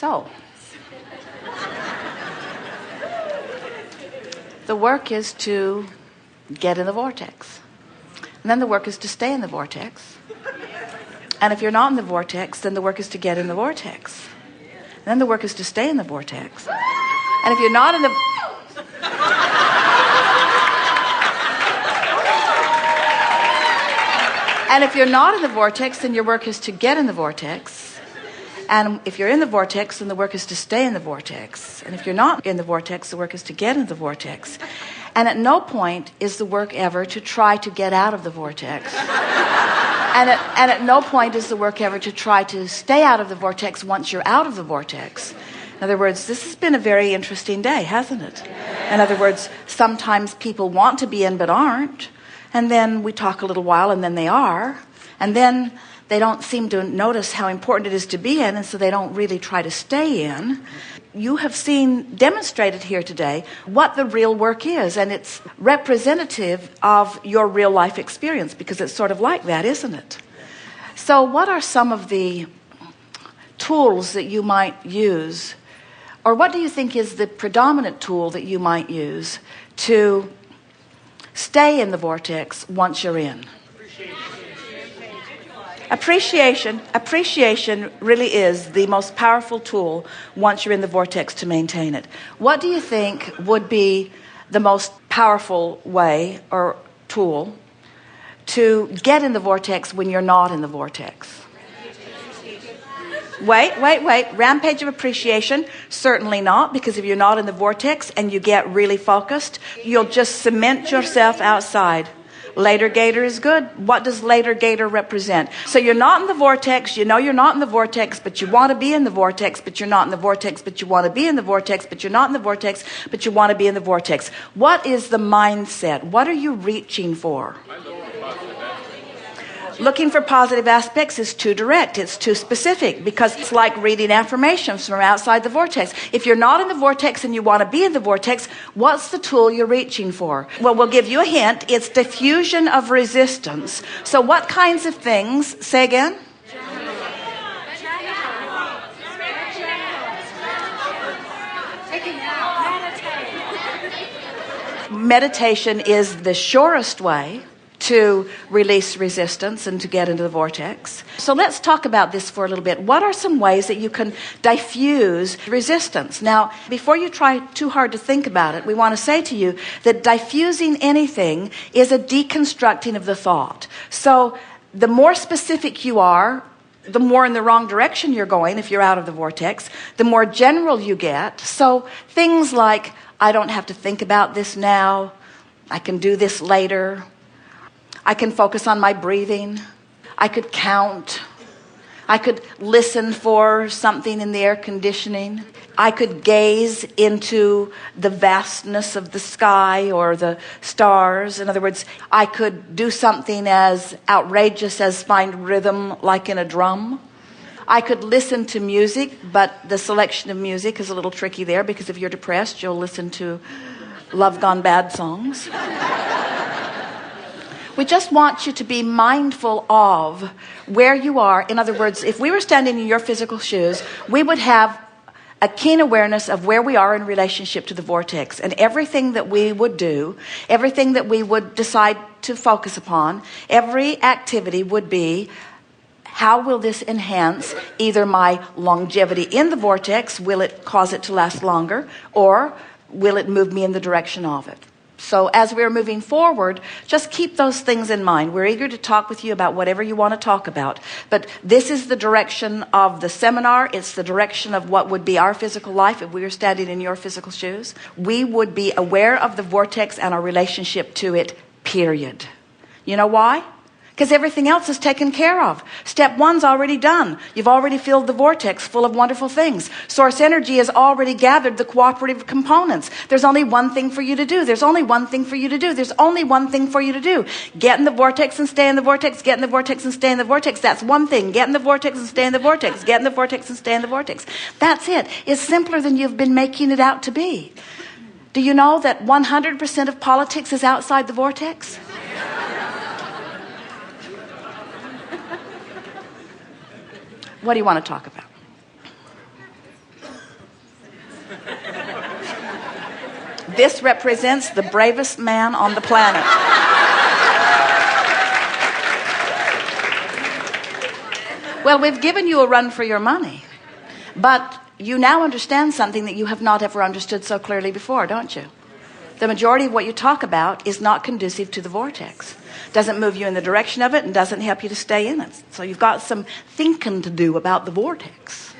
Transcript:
So, the work is to get in the vortex. And then the work is to stay in the vortex. And if you're not in the vortex, then the work is to get in the vortex. And then the work is to stay in the vortex. And if you're not in the... And if you're not in the vortex, then your work is to get in the vortex. And if you're in the vortex, then the work is to stay in the vortex. And if you're not in the vortex, the work is to get in the vortex. And at no point is the work ever to try to get out of the vortex. And at no point is the work ever to try to stay out of the vortex once you're out of the vortex. In other words, this has been a very interesting day, hasn't it? In other words, sometimes people want to be in but aren't. And then we talk a little while and then they are. And then they don't seem to notice how important it is to be in, and so they don't really try to stay in. You have seen demonstrated here today what the real work is, and it's representative of your real life experience, because it's sort of like that, isn't it? So what are some of the tools that you might use, or what do you think is the predominant tool that you might use to stay in the vortex once you're in? Appreciation really is the most powerful tool once you're in the vortex to maintain it. What do you think would be the most powerful way or tool to get in the vortex when you're not in the vortex? Wait. Rampage of appreciation? Certainly not, because if you're not in the vortex and you get really focused, you'll just cement yourself outside. Later gator is good. What does later gator represent? So you're not in the vortex. You know you're not in the vortex, but you want to be in the vortex, but you're not in the vortex, but you want to be in the vortex, but you're not in the vortex, but you want to be in the vortex. What is the mindset? What are you reaching for? Looking for positive aspects is too direct. It's too specific, because it's like reading affirmations from outside the vortex. If you're not in the vortex and you want to be in the vortex, what's the tool you're reaching for? Well, we'll give you a hint. It's diffusion of resistance. So what kinds of things? Say again. Meditation is the surest way to release resistance and to get into the vortex. So let's talk about this for a little bit. What are some ways that you can diffuse resistance? Now, before you try too hard to think about it, we want to say to you that diffusing anything is a deconstructing of the thought. So the more specific you are, the more in the wrong direction you're going if you're out of the vortex, the more general you get. So things like, I don't have to think about this now, I can do this later, I can focus on my breathing. I could count. I could listen for something in the air conditioning. I could gaze into the vastness of the sky or the stars. In other words, I could do something as outrageous as find rhythm like in a drum. I could listen to music, but the selection of music is a little tricky there, because if you're depressed, you'll listen to Love Gone Bad songs. We just want you to be mindful of where you are. In other words, if we were standing in your physical shoes, we would have a keen awareness of where we are in relationship to the vortex. And everything that we would do, everything that we would decide to focus upon, every activity would be, how will this enhance either my longevity in the vortex? Will it cause it to last longer? Or will it move me in the direction of it? So as we're moving forward, just keep those things in mind. We're eager to talk with you about whatever you want to talk about. But this is the direction of the seminar. It's the direction of what would be our physical life if we were standing in your physical shoes. We would be aware of the vortex and our relationship to it, period. You know why? Because everything else is taken care of. Step one's already done. You've already filled the vortex full of wonderful things. Source energy has already gathered the cooperative components. There's only one thing for you to do. There's only one thing for you to do. There's only one thing for you to do. Get in the vortex and stay in the vortex. Get in the vortex and stay in the vortex. That's one thing. Get in the vortex and stay in the vortex. Get in the vortex and stay in the vortex. That's it. It's simpler than you've been making it out to be. Do you know that 100% of politics is outside the vortex? What do you want to talk about? This represents the bravest man on the planet. Well, we've given you a run for your money, but you now understand something that you have not ever understood so clearly before, don't you? The majority of what you talk about is not conducive to the vortex. Doesn't move you in the direction of it and doesn't help you to stay in it. So you've got some thinking to do about the vortex.